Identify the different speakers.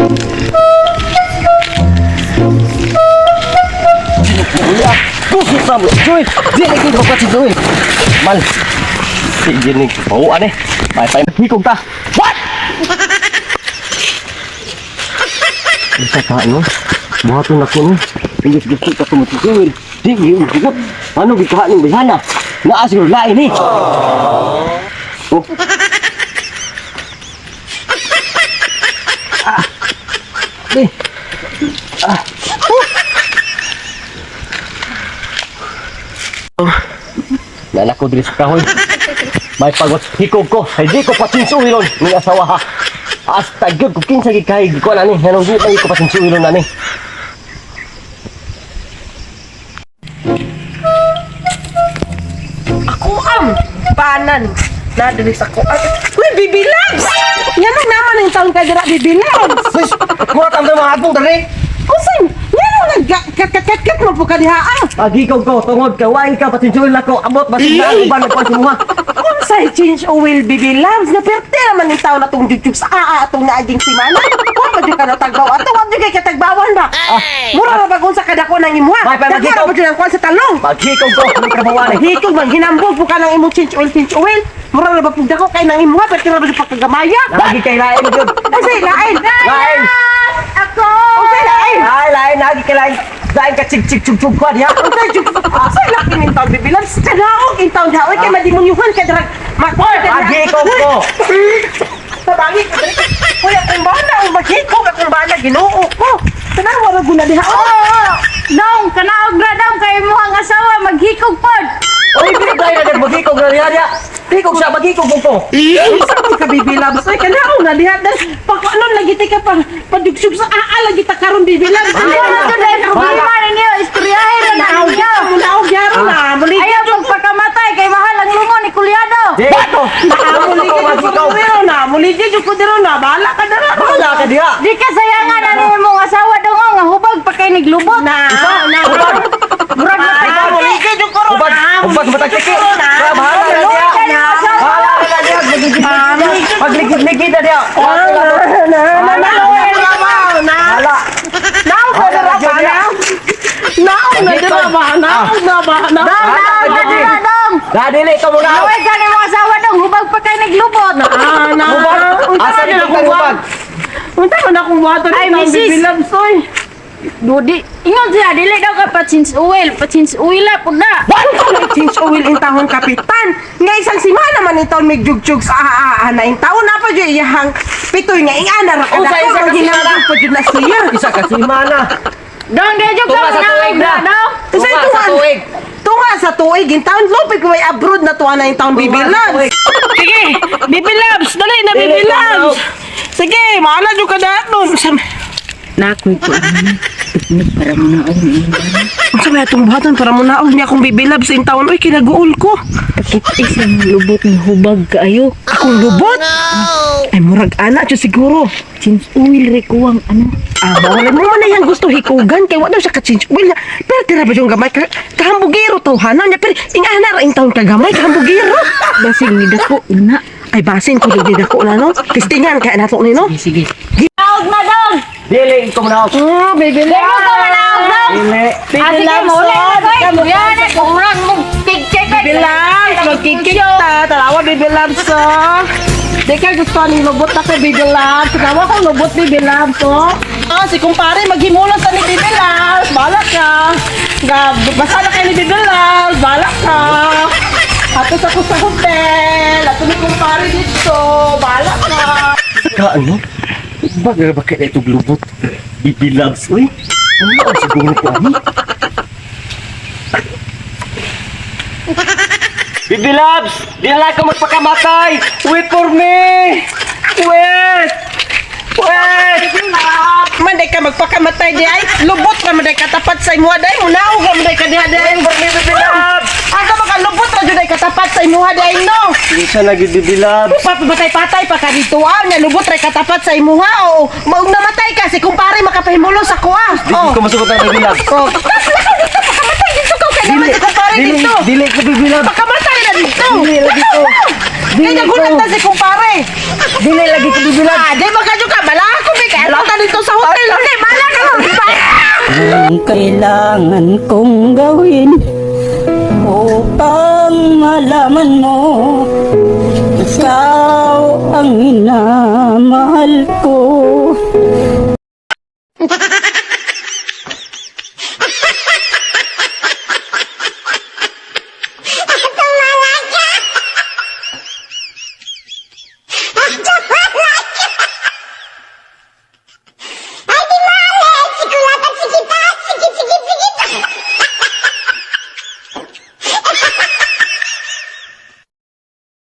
Speaker 1: Kusok na mo, Joy! Di na ikong kapatid, Joy! Mal! Di na ikong bauan eh! Pay-pay hikog ta! What?! Isa ka, ano? Buhaton ako, no? Hindi gusto ka tumutugil. Di, hindi ugot. Ano, gikaha ng bihana? Naasir lain eh! Oh! Ah! Di! Ah! Nalak ko diri sa kahoy. May pagot hikog ko. Hindi ko patinsuilon ng asawa ha. Hasta gyud ko kinsa gikay ko na ni. Nanong di ko patinsuilon na ni.
Speaker 2: Ako ang panan na diri sa ko. Uy, bibilang! Yan ang naman ang taon ka dira bibilang.
Speaker 1: Sis, mo tam sa mga atong dali.
Speaker 2: Kusing, yan ang nagkat mo po ka diha.
Speaker 1: Hikog ko tungod ka wain ka patinsuilon ako. Abot basin na uban ng pansimuha.
Speaker 2: Unsay change oil bibilang? Na perte naman ang taon na tong YouTube sa atong naaging simana. Wa ba jud ka na tagbaw ato? Wa jud kay katagbawan ba? Mura ra bagon sa kadako nang imuha.
Speaker 1: May pamagikaw.
Speaker 2: Dagko ra ba jud ang kwan sa talong?
Speaker 1: Paghikog ko ng trabawan eh.
Speaker 2: Hikog man hinambog po ka ng imong change oil. Mura ra ba pug dako kay nang imuha perte ra ba jud pagkagamaya?
Speaker 1: Lagi kay lain jud.
Speaker 2: Kasi lain.
Speaker 1: Lain.
Speaker 2: Ako. Okay, lain.
Speaker 1: Ay, lain lagi kay lain. Lain ka chig ko diha.
Speaker 2: Unsay jud? Unsay laki ning taon bibilang? Kanaog in taon daw kay madimunyuhan ka dira.
Speaker 1: Paghikog ko.
Speaker 2: Sabangi ko diri. Kuya kung bana o maghikog akong bana Ginoo ko. Tanawa ra guna diha.
Speaker 3: Dong, kanaog na dong kay mo ang asawa maghikog pod.
Speaker 1: Oy, pinagay na maghikog na diha. Hikog siya, maghikog ko.
Speaker 2: Sabi ka bibilab. Ay kanaog na diha. Pagkanon lagi ti ka padugsug sa lagi ta karon bibilab.
Speaker 3: Ano na to dahil problema ninyo, istoryahin na ninyo.
Speaker 2: Naog gyaro na. Muli
Speaker 3: Ayaw pagpakamatay kay mahal ang lungo ni Kulyado.
Speaker 1: Dito.
Speaker 2: muli na. Muli di ko diro na. Bahala ka dira.
Speaker 1: Wala ka diha.
Speaker 3: Di ka sayangan ani imong asawa dong nga hubag pa kay niglubot.
Speaker 2: Murag na tayo. Muli di ko ro.
Speaker 1: Ubad matakiki. Bahala na diha. Bahala na diha. Pagligid-ligid na diha. Dadili ka muna.
Speaker 3: Away ka ni mga asawa dong hubag pa kay niglubot.
Speaker 1: Asa ni ubad?
Speaker 2: Unta man akong water
Speaker 3: Ay,
Speaker 2: ng
Speaker 3: misis.
Speaker 2: bibilab soy.
Speaker 3: Dudi, ingon siya dili daw ka patins oil la pud na.
Speaker 2: Change oil in tahong kapitan. Nga isang simana man itong may jugjug sa na in taon na pa dyan iyahang pitoy nga ingana ra kada
Speaker 1: Usa,
Speaker 2: ko
Speaker 1: isa ka
Speaker 2: ang hinanggan pa dyan na siya.
Speaker 1: Isa ka simana.
Speaker 3: Dong di jud ka
Speaker 1: Tunga sa tuig na.
Speaker 3: dong.
Speaker 2: Isa
Speaker 1: Tunga sa
Speaker 2: tuwan.
Speaker 1: tuig.
Speaker 2: Tunga sa tuig in taon lupit ko may abroad na tuwa na in taon bibilabs. Sige, bibilabs, dali na
Speaker 1: Dili,
Speaker 2: bibilabs. Sige, maala jud ka daton.
Speaker 3: Nakoy ko ano, piknik para mo na
Speaker 2: Unsa ba itong buhatan para mo naog niya akong bibilabs in taon oy kinaguol ko.
Speaker 3: Kitis ang lubot ng hubag kaayo.
Speaker 2: Akong lubot? Ay, murag ana siya siguro.
Speaker 3: Change oil rekuwang ano.
Speaker 2: Bawal mo man na yung gusto hikugan kay wala siya ka-change oil niya. Pero tira ba yung gamay kahambugiro to hana niya. Pero ingana ra in taon ka gamay kahambugiro.
Speaker 3: Basig ni dako una.
Speaker 2: Ay basin ko di dako na no. Testingan kaya nato ni no.
Speaker 3: Sige. Naog na dong.
Speaker 1: Dili ko muna.
Speaker 2: Baby
Speaker 3: Dili ko manaog dong.
Speaker 1: Dili.
Speaker 3: Sige mo ulit ako. Yan ay kurang mo tig-check.
Speaker 2: Bilang, magkikik ta. Talawa baby loves so. Di ka gusto ni lubot na kay baby loves. Talawa ko lubot baby loves so. Si kumpare maghimulos sa ni baby loves. Balak ka. Basta na kayo ni baby loves. Balak ka. Ato sa ko sa hotel. Ato ni kumpare dito. Balak ka.
Speaker 1: Ka ano? Baga ba kaya itong lubot? Bibilabs, uy. Ano ang siguro ko ano? Bibilabs! Di na lang ka magpakamatay! Wait for me! Wait! Wait!
Speaker 2: Manday ka magpakamatay di ay. Lubot na manday katapat sa imuha day. Munaog na manday ka diha day.
Speaker 1: Wait for me, Bibilabs!
Speaker 2: Ang ka makalubot na dyan ay katapat sa imuha day no.
Speaker 1: Hindi siya nag-bibilabs.
Speaker 2: Patay-patay pa ka dito nya lubot ray katapat sa imuha o maug namatay ka si kumpare makapahimulos ako
Speaker 1: Di ko masugot ang bibilabs.
Speaker 2: Oh. Pakamatay dito ko kaya naman si kumpare dito.
Speaker 1: Dili ko bibilabs.
Speaker 2: Pakamatay na dito.
Speaker 1: Dili lagi ko.
Speaker 2: Kaya nagulat na si kumpare.
Speaker 1: Dili lagi ko bibilabs.
Speaker 2: Di ba kadyo ka bala ako bi kaya ta dito
Speaker 3: Luli, bala ka mo.
Speaker 4: Ang kailangan kong gawin upang malaman mo ikaw ang minamahal ko.